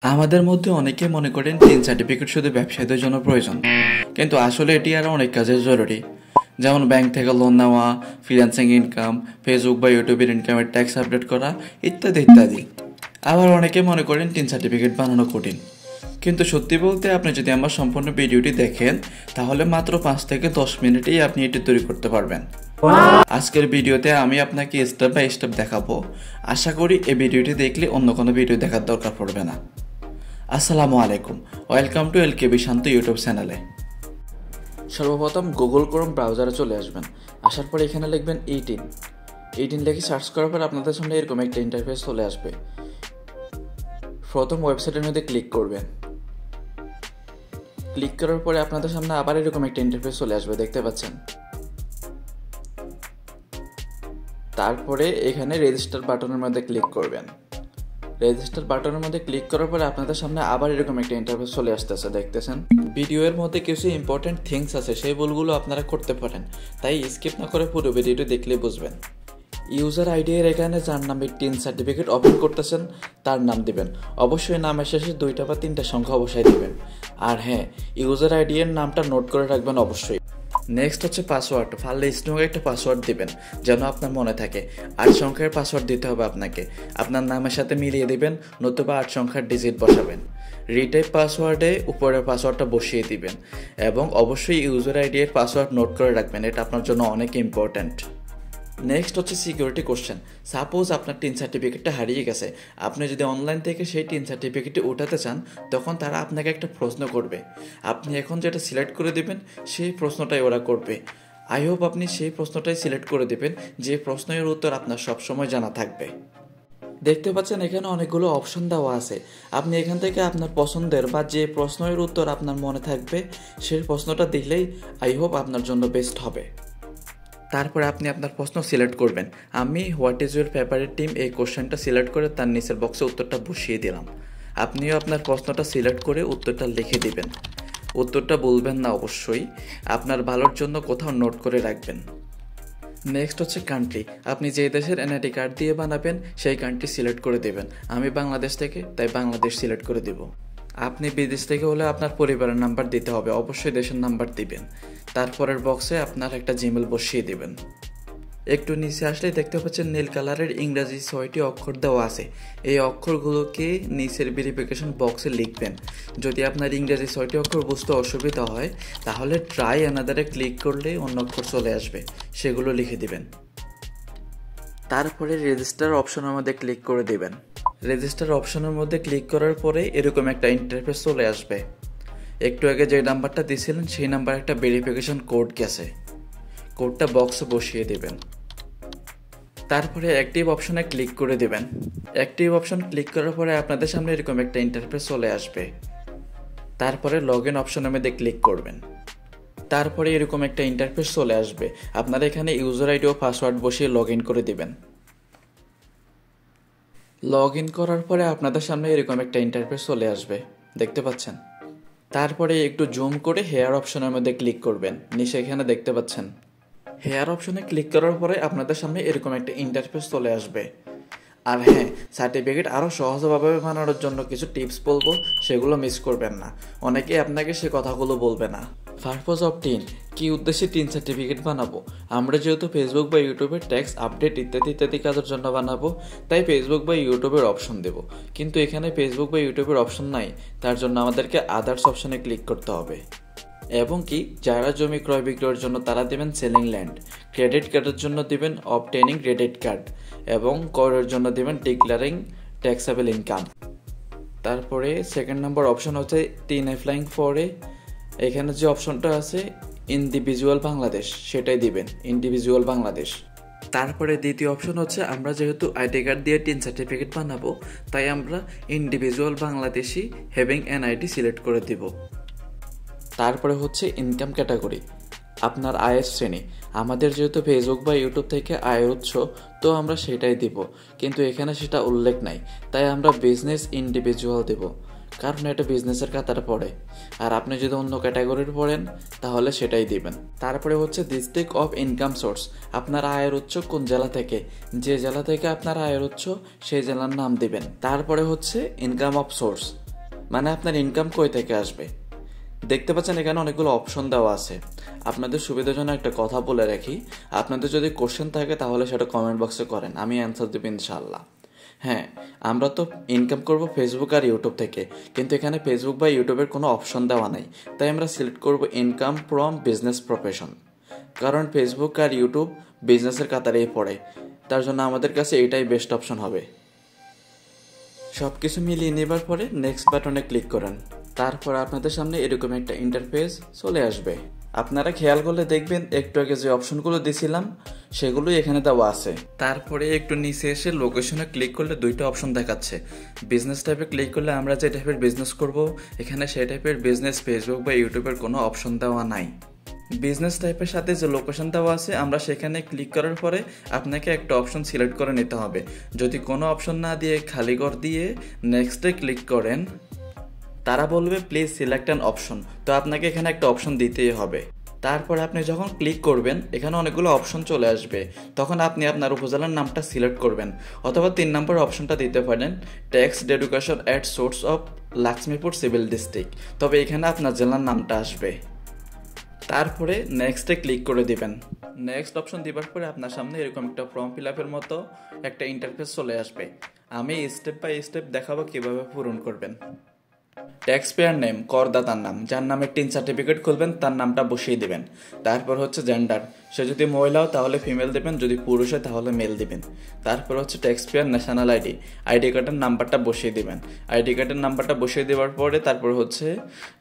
আমাদের মধ্যে অনেকে মনে করেন টিন সার্টিফিকেট শুধু ব্যবসায়ীদের জন্য প্রয়োজন, কিন্তু আসলে এটি আরও অনেক কাজে জরুরি। যেমন ব্যাংক থেকে লোন নেওয়া, ফ্রিল্যান্সিং ইনকাম, ফেসবুক বা ইউটিউবের ইনকামের ট্যাক্স আপডেট করা ইত্যাদি ইত্যাদি। আবার অনেকে মনে করেন টিন সার্টিফিকেট বানানো কঠিন, কিন্তু সত্যি বলতে আপনি যদি আমার সম্পূর্ণ ভিডিওটি দেখেন তাহলে মাত্র 5 থেকে 10 মিনিটেই আপনি এটি তৈরি করতে পারবেন। আজকের ভিডিওতে আমি আপনাকে স্টেপ বাই স্টেপ দেখাবো। আশা করি এই ভিডিওটি দেখলে অন্য কোনো ভিডিও দেখার দরকার পড়বে না। আসসালামু আলাইকুম, ওয়েলকাম টু এলকেবি শান্ত ইউটিউব চ্যানেলে। সর্বপ্রথম গুগল ক্রোম ব্রাউজারে চলে আসবেন। আসার পর এখানে লিখবেন 18 লিখে সার্চ করার পর আপনাদের সামনে এরকম একটা ইন্টারফেস চলে আসবে। প্রথম ওয়েবসাইটের মধ্যে ক্লিক করবেন। ক্লিক করার পরে আপনাদের সামনে আবার এরকম একটা ইন্টারফেস চলে আসবে, দেখতে পাচ্ছেন। তারপরে এখানে রেজিস্টার বাটনের মধ্যে ক্লিক করবেন। রেজিস্টার বাটনের মধ্যে ক্লিক করার পরে আপনাদের সামনে আবার এরকম একটা ইন্টারফেস চলে আসতেছে, দেখতেছেন। ভিডিওর মধ্যে কিছু ইম্পর্টেন্ট থিংস আছে, সেই ভুলগুলো আপনারা করতে পারেন, তাই স্কিপ না করে পুরো ভিডিওটি দেখলে বুঝবেন। ইউজার আইডি এর এখানে যার নামে টিন সার্টিফিকেট ওপেন করতেছেন তার নাম দিবেন। অবশ্যই নামের শেষে 2টা বা 3টা সংখ্যা অবশ্যই দিবেন। আর হ্যাঁ, ইউজার আইডি এর নামটা নোট করে রাখবেন অবশ্যই। নেক্সট হচ্ছে পাসওয়ার্ড। ফার্লে স্ট্রং একটা পাসওয়ার্ড দিবেন যেন আপনার মনে থাকে। 8 সংখ্যার পাসওয়ার্ড দিতে হবে আপনাকে। আপনার নামের সাথে মিলিয়ে দিবেন, নতুবা 8 সংখ্যার ডিজিট বসাবেন। রিটাইপ পাসওয়ার্ডে উপরের পাসওয়ার্ডটা বসিয়ে দিবেন এবং অবশ্যই ইউজার আইডি এর পাসওয়ার্ড নোট করে রাখবেন, এটা আপনার জন্য অনেক ইম্পর্ট্যান্ট। নেক্সট হচ্ছে সিকিউরিটি কোশ্চেন। সাপোজ আপনার টিন সার্টিফিকেটটা হারিয়ে গেছে, আপনি যদি অনলাইন থেকে সেই টিন সার্টিফিকেটটি উঠাতে চান, তখন তারা আপনাকে একটা প্রশ্ন করবে। আপনি এখন যেটা সিলেক্ট করে দেবেন সেই প্রশ্নটাই ওরা করবে। আই হোপ আপনি সেই প্রশ্নটাই সিলেক্ট করে দেবেন, যে প্রশ্নের উত্তর আপনার সবসময় জানা থাকবে। দেখতে পাচ্ছেন এখানে অনেকগুলো অপশন দেওয়া আছে। আপনি এখান থেকে আপনার পছন্দের বা যে প্রশ্নের উত্তর আপনার মনে থাকবে সেই প্রশ্নটা দিলেই আই হোপ আপনার জন্য বেস্ট হবে। তারপরে আপনি আপনার প্রশ্ন সিলেক্ট করবেন। আমি what is your favourite team এই কোশ্চেনটা সিলেক্ট করে তার নিচের বক্সে উত্তরটা বসিয়ে দিলাম। আপনিও আপনার প্রশ্নটা সিলেক্ট করে উত্তরটা লিখে দিবেন। উত্তরটা বলবেন না অবশ্যই, আপনার ভালোর জন্য কোথাও নোট করে রাখবেন। নেক্সট হচ্ছে কান্ট্রি। আপনি যে দেশের এনআইডি কার্ড দিয়ে বানাবেন সেই কান্ট্রি সিলেক্ট করে দেবেন। আমি বাংলাদেশ থেকে, তাই বাংলাদেশ সিলেক্ট করে দেব। আপনি বিদেশ থেকে হলে আপনার পরিবারের নাম্বার দিতে হবে, অবশ্যই দেশের নাম্বার দিবেন। তারপরের বক্সে আপনার একটা জিমেল বসিয়ে দিবেন। একটু নিচে আসলে দেখতে পাচ্ছেন নীল কালারের ইংরাজি 6টি অক্ষর দেওয়া আছে। এই অক্ষরগুলোকে নিচের ভেরিফিকেশন বক্সে লিখবেন। যদি আপনার ইংরাজি 6টি অক্ষর বুঝতে অসুবিধা হয় তাহলে ট্রাই অ্যানাদারে ক্লিক করলে অন্য অক্ষর চলে আসবে, সেগুলো লিখে দিবেন। তারপরে রেজিস্টার অপশনের মধ্যে ক্লিক করে দিবেন। রেজিস্টার অপশনের মধ্যে ক্লিক করার পরে এরকম একটা ইন্টারফেস চলে আসবে। একটু আগে যে নাম্বারটা দিয়েছিলেন সেই নাম্বার একটা ভেরিফিকেশন কোড গেছে, কোডটা বক্সে বসিয়ে দেবেন। তারপরে অ্যাক্টিভ অপশনে ক্লিক করে দেবেন। অ্যাক্টিভ অপশন ক্লিক করার পরে আপনাদের সামনে এরকম একটা ইন্টারফেস চলে আসবে। তারপরে লগ ইন অপশনের মধ্যে ক্লিক করবেন। তারপরে এরকম একটা ইন্টারফেস চলে আসবে। আপনারা এখানে ইউজার আইডি ও পাসওয়ার্ড বসিয়ে লগ ইন করে দেবেন। লগ ইন করার পরে আপনাদের সামনে এরকম একটা ইন্টারফেস চলে আসবে, দেখতে পাচ্ছেন। তারপরে একটু জুম করে হেয়ার অপশনের মধ্যে ক্লিক করবেন। নিচে এখানে দেখতে পাচ্ছেন হেয়ার অপশনে ক্লিক করার পরে আপনাদের সামনে এরকম একটা ইন্টারফেস চলে আসবে। আর হ্যাঁ, সার্টিফিকেট আরও সহজভাবে বানানোর জন্য কিছু টিপস বলবো, সেগুলো মিস করবেন না। অনেকে আপনাকে সে কথাগুলো বলবে না। পারপোজ অফ টিন, কি উদ্দেশ্যে টিন সার্টিফিকেট বানাবো? আমরা যেহেতু ফেসবুক বা ইউটিউবের ট্যাক্স আপডেট ইত্যাদি ইত্যাদি কাজের জন্য বানাবো, তাই ফেসবুক বা ইউটিউবের অপশন দেব। কিন্তু এখানে ফেসবুক বা ইউটিউবের অপশন নাই, তার জন্য আমাদেরকে আদার্স অপশনে ক্লিক করতে হবে। এবং কি যারা জমি ক্রয় বিক্রয়ের জন্য তারা দেবেন সেলিং ল্যান্ড। ক্রেডিট কার্ডের জন্য দিবেন অবটেনিং ক্রেডিট কার্ড এবং করের জন্য দিবেন ডিক্লারিং ট্যাক্সেবল ইনকাম। তারপরে সেকেন্ড নাম্বার অপশন হচ্ছে টিন অ্যাপ্লাইং ফরে। এখানে যে অপশনটা আছে ইন্ডিভিজুয়াল বাংলাদেশ, সেটাই দিবেন, ইন্ডিভিজুয়াল বাংলাদেশ। তারপরে দ্বিতীয় অপশন হচ্ছে আমরা যেহেতু আইডি কার্ড দিয়ে টিন সার্টিফিকেট বানাবো, তাই আমরা individual Bangladeshi having N ID select করে দিব। তারপরে হচ্ছে ইনকাম ক্যাটাগরি, আপনার আয়ের শ্রেণী। আমাদের যেহেতু ফেসবুক বা ইউটিউব থেকে আয়ের উৎস, তো আমরা সেটাই দিব, কিন্তু এখানে সেটা উল্লেখ নাই, তাই আমরা বিজনেস ইন্ডিভিজুয়াল দেব, কারণ এটা বিজনেসের কাতারে পড়ে। আর আপনি যদি অন্য ক্যাটাগরির পড়েন তাহলে সেটাই দিবেন। তারপরে হচ্ছে ডিস্ট্রিক্ট অফ ইনকাম সোর্স, আপনার আয়ের উৎস কোন জেলা থেকে, যে জেলা থেকে আপনার আয়ের উৎস সেই জেলার নাম দিবেন। তারপরে হচ্ছে ইনকাম অফ সোর্স, মানে আপনার ইনকাম কই থেকে আসবে। দেখতে পাচ্ছেন এখানে অনেকগুলো অপশন দেওয়া আছে। আপনাদের সুবিধার জন্য একটা কথা বলে রাখি, আপনাদের যদি কোশ্চেন থাকে তাহলে সেটা কমেন্ট বক্সে করেন, আমি অ্যান্সার দেব ইনশাআল্লাহ। হ্যাঁ, আমরা তো ইনকাম করব ফেসবুক আর ইউটিউব থেকে, কিন্তু এখানে ফেসবুক বা ইউটিউবের কোনো অপশন দেওয়া নাই, তাই আমরা সিলেক্ট করব ইনকাম ফ্রম বিজনেস প্রফেশন। কারণ ফেসবুক আর ইউটিউব বিজনেসের কাতারেই পড়ে, তার জন্য আমাদের কাছে এটাই বেস্ট অপশন হবে। সব কিছু মিলিয়ে নেবার পরে নেক্সট বাটনে ক্লিক করেন। তারপর আপনাদের সামনে এরকম একটা ইন্টারফেস চলে আসবে। আপনারা খেয়াল করলে দেখবেন একটু আগে যে অপশনগুলো দিয়েছিলাম সেগুলোই এখানে দেওয়া আছে। তারপরে একটু নিচে এসে লোকেশনে ক্লিক করলে দুইটা অপশন দেখাচ্ছে। বিজনেস টাইপে ক্লিক করলে আমরা যে টাইপের বিজনেস করব, এখানে সেই টাইপের বিজনেস ফেসবুক বা ইউটিউবের কোনো অপশন দেওয়া নাই। বিজনেস টাইপের সাথে যে লোকেশন দেওয়া আছে আমরা সেখানে ক্লিক করার পরে আপনাকে একটা অপশন সিলেক্ট করে নিতে হবে। যদি কোনো অপশন না দিয়ে খালি ঘর দিয়ে নেক্সটে ক্লিক করেন, তারা বলবে প্লিজ সিলেক্ট অ্যান অপশন, তো আপনাকে এখানে একটা অপশন দিতেই হবে। তারপর আপনি যখন ক্লিক করবেন এখানে অনেকগুলো অপশন চলে আসবে, তখন আপনি আপনার উপজেলার নামটা সিলেক্ট করবেন, অথবা 3 নম্বর অপশনটা দিতে পারেন text education at source of Lakshmipur civil district, তবে এখানে আপনার জেলার নামটা আসবে। তারপরে নেক্সটে ক্লিক করে দিবেন। নেক্সট অপশন দিবার পরে আপনার সামনে এরকম একটা ফর্ম ফিল আপের মতো একটা ইন্টারফেস চলে আসবে। আমি স্টেপ বাই স্টেপ দেখাবো কিভাবে পূরণ করবেন। ট্যাক্স পেয়ার নেম, করদাতার নাম, যার নামে টিন সার্টিফিকেট খুলবেন তার নামটা বসিয়ে দিবেন। তারপর হচ্ছে জেন্ডার, সে যদি মহিলা হয় তাহলে ফিমেল দেবেন, যদি পুরুষ হয় তাহলে মেল দিবেন। তারপর হচ্ছে tax payer national ID, ID কার্ডের নাম্বারটা বসিয়ে দিবেন। আইডি কার্ডের নাম্বারটা বসিয়ে দেওয়ার পরে তারপর হচ্ছে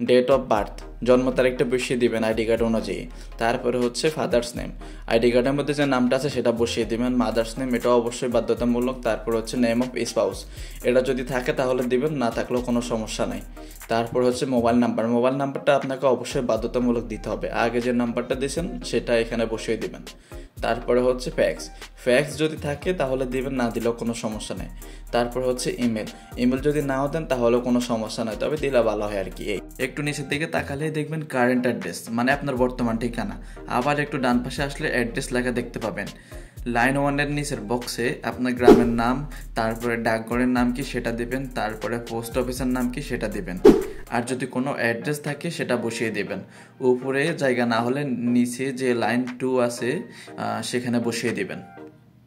ডেট অফ বার্থ, জন্ম তারিখটা বসিয়ে দিবেন আইডি কার্ড অনুযায়ী। তারপরে হচ্ছে ফাদার্স নেম, আইডি কার্ডের মধ্যে যে নামটা আছে সেটা বসিয়ে দিবেন। মাদার্স নেম, এটা অবশ্যই বাধ্যতামূলক। তারপর হচ্ছে নেম অফ স্পাউস, এটা যদি থাকে তাহলে দিবেন, না থাকলেও কোনো সমস্যা নাই। তারপর হচ্ছে মোবাইল নাম্বার, মোবাইল নাম্বারটা আপনাকে অবশ্যই বাধ্যতামূলক দিতে হবে, আগে যে নাম্বারটা দিয়েছেন সেটা এখানে বসিয়ে দিবেন। তারপরে হচ্ছে ফ্যাক্স, ফ্যাক্স যদি থাকে তাহলে দিবেন, না দিলেও কোনো সমস্যা নেই। তারপর হচ্ছে ইমেল, ইমেল যদি নাও দেন তাহলেও কোনো সমস্যা নয়, তবে দিলে ভালো হয় আর কি। একটু নিচের দিকে তাকালেই দেখবেন কারেন্ট অ্যাড্রেস, মানে আপনার বর্তমান ঠিকানা। আবার একটু ডান পাশে আসলে অ্যাড্রেস লেখা দেখতে পাবেন। লাইন 1-এর নিচের বক্সে আপনার গ্রামের নাম, তারপরে ডাকঘরের নাম কি সেটা দিবেন, তারপরে পোস্ট অফিসের নাম কি সেটা দিবেন। আর যদি কোনো অ্যাড্রেস থাকে সেটা বসিয়ে দেবেন। উপরে জায়গা না হলে নিচে যে লাইন 2 আছে সেখানে বসিয়ে দিবেন।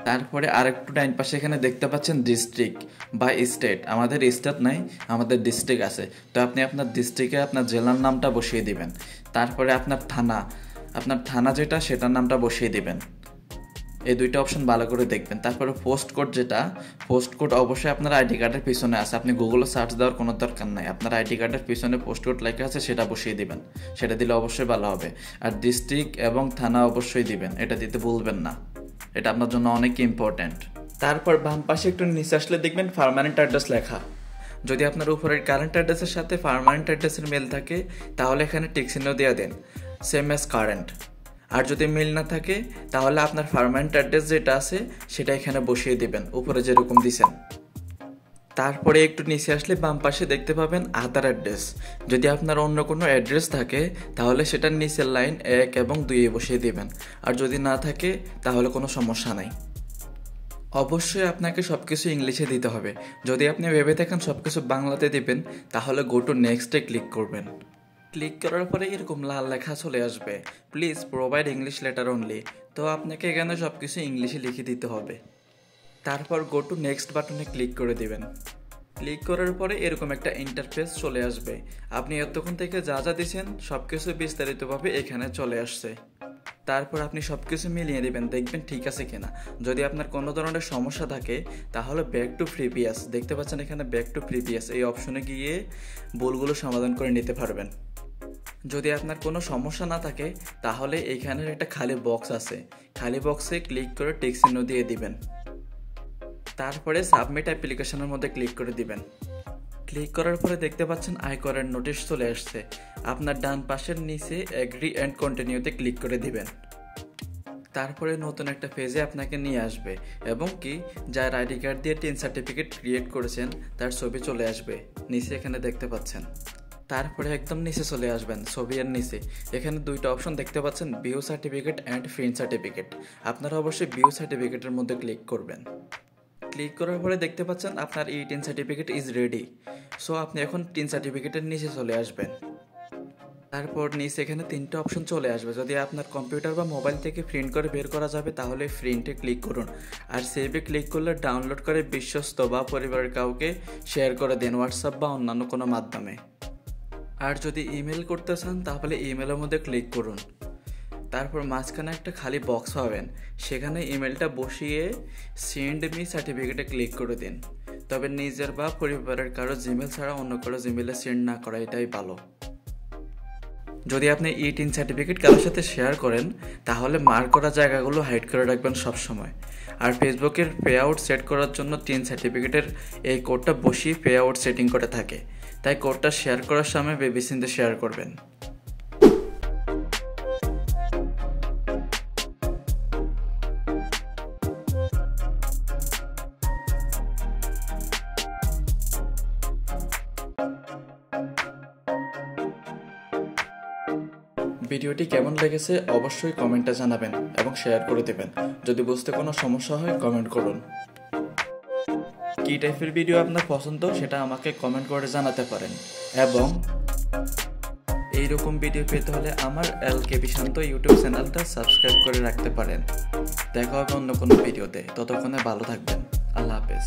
তারপরে আরেকটু ডাইন পাশে এখানে দেখতে পাচ্ছেন ডিস্ট্রিক্ট বা স্টেট, আমাদের স্টেট নাই, আমাদের ডিস্ট্রিক্ট আছে, তো আপনি আপনার ডিস্ট্রিক্টে আপনার জেলার নামটা বসিয়ে দিবেন। তারপরে আপনার থানা যেটা সেটার নামটা বসিয়ে দিবেন। এই দুইটা অপশন ভালো করে দেখবেন। তারপরে পোস্ট কোড, যেটা পোস্ট কোড অবশ্যই আপনার আইডি কার্ডের পিছনে আছে, আপনি গুগলে সার্চ দেওয়ার কোনো দরকার নাই, আপনার আইডি কার্ডের পিছনে পোস্ট কোড লেখা আছে সেটা বসিয়ে দিবেন, সেটা দিলে অবশ্যই ভালো হবে। আর ডিস্ট্রিক্ট এবং থানা অবশ্যই দিবেন, এটা দিতে ভুলবেন না, এটা আপনার জন্য অনেক ইম্পর্ট্যান্ট। তারপর বাম পাশে একটু নিচে আসলে দেখবেন পার্মানেন্ট অ্যাড্রেস লেখা। যদি আপনার উপরের কারেন্ট অ্যাড্রেসের সাথে পার্মানেন্ট অ্যাড্রেসের মিল থাকে তাহলে এখানে টিক চিহ্ন দিয়ে দেন, সেম অ্যাজ কারেন্ট। আর যদি মিল না থাকে তাহলে আপনার পার্মানেন্ট অ্যাড্রেস যেটা আছে সেটা এখানে বসিয়ে দিবেন, উপরে যেরকম দিছেন। তারপরে একটু নিচে আসলে বাম পাশে দেখতে পাবেন আদার অ্যাড্রেস। যদি আপনার অন্য কোনো অ্যাড্রেস থাকে তাহলে সেটার নিচের লাইন 1 এবং 2 বসিয়ে দিবেন, আর যদি না থাকে তাহলে কোনো সমস্যা নাই। অবশ্যই আপনাকে সব কিছু ইংলিশে দিতে হবে। যদি আপনি ভেবে থাকেন সব কিছু বাংলাতে দিবেন তাহলে গো টু নেক্সটে ক্লিক করবেন। ক্লিক করার পরে এরকম লাল লেখা চলে আসবে, please provide English letter only, তো আপনাকে এখানে সব কিছু ইংলিশে লিখে দিতে হবে। তারপর গো টু নেক্সট বাটনে ক্লিক করে দিবেন। ক্লিক করার পরে এরকম একটা ইন্টারফেস চলে আসবে। আপনি এতক্ষণ থেকে যা যা দিয়েছেন সব কিছু বিস্তারিতভাবে এখানে চলে আসছে। তারপর আপনি সব কিছু মিলিয়ে দেবেন, দেখবেন ঠিক আছে কিনা। যদি আপনার কোনো ধরনের সমস্যা থাকে তাহলে ব্যাক টু প্রিভিয়াস, দেখতে পাচ্ছেন এখানে ব্যাক টু প্রিভিয়াস, এই অপশনে গিয়ে ভুলগুলো সমাধান করে নিতে পারবেন। যদি আপনার কোনো সমস্যা না থাকে তাহলে এইখানের একটা খালি বক্স আছে, খালি বক্সে ক্লিক করে টিক চিহ্ন দিয়ে দিবেন। তারপরে সাবমিট অ্যাপ্লিকেশনের মধ্যে ক্লিক করে দিবেন। ক্লিক করার পরে দেখতে পাচ্ছেন আয়করের নোটিশ চলে আসছে। আপনার ডান পাশের নিচে এগ্রি অ্যান্ড কন্টিনিউতে ক্লিক করে দিবেন। তারপরে নতুন একটা পেজে আপনাকে নিয়ে আসবে এবং কি যার আইডি কার্ড দিয়ে টিন সার্টিফিকেট ক্রিয়েট করেছেন তার ছবি চলে আসবে, নিচে এখানে দেখতে পাচ্ছেন। তারপরে একদম নিচে চলে আসবেন, ছবি এর নিচে এখানে দুইটা অপশন দেখতে পাচ্ছেন, view certificate and print certificate. আপনারা অবশ্যই ভিউ সার্টিফিকেটের মধ্যে ক্লিক করবেন। ক্লিক করার পরে দেখতে পাচ্ছেন আপনার E TIN certificate is ready. So আপনি এখন টিন সার্টিফিকেটের নিচে চলে আসবেন। তারপর নিচে এখানে 3টে অপশন চলে আসবে। যদি আপনার কম্পিউটার বা মোবাইল থেকে প্রিন্ট করে বের করা যাবে তাহলে প্রিন্টে ক্লিক করুন, আর সেভে ক্লিক করলে ডাউনলোড করে বিশ্বস্ত বা পরিবারের কাউকে শেয়ার করে দিন হোয়াটসঅ্যাপ বা অন্যান্য কোনো মাধ্যমে। আর যদি ইমেল করতে চান তাহলে ইমেলের মধ্যে ক্লিক করুন। তারপর মাঝখানে একটা খালি বক্স পাবেন, সেখানে ইমেলটা বসিয়ে সেন্ড মি সার্টিফিকেটে ক্লিক করে দিন। তবে নিজের বা পরিবারের কারো জিমেল ছাড়া অন্য কারো জিমেলে সেন্ড না করা, এটাই ভালো। যদি আপনি টিন সার্টিফিকেট কারোর সাথে শেয়ার করেন তাহলে মার্ক করা জায়গাগুলো হাইড করে রাখবেন সবসময়। আর ফেসবুকের পে আউট সেট করার জন্য টিন সার্টিফিকেটের এই কোডটা বসিয়ে পে আউট সেটিং করে থাকে, তাই কোডটা শেয়ার করার সময় ভেবেচিন্তে শেয়ার করবেন। ভিডিওটি কেমন লেগেছে অবশ্যই কমেন্টে জানাবেন এবং শেয়ার করে দেবেন। যদি বুঝতে কোনো সমস্যা হয় কমেন্ট করুন। কী টাইপের ভিডিও আপনার পছন্দ সেটা আমাকে কমেন্ট করে জানাতে পারেন, এবং এইরকম ভিডিও পেতে হলে আমার LKB শান্ত ইউটিউব চ্যানেলটা সাবস্ক্রাইব করে রাখতে পারেন। দেখা হবে অন্য কোনো ভিডিওতে, ততক্ষণে ভালো থাকবেন। আল্লাহ হাফেজ।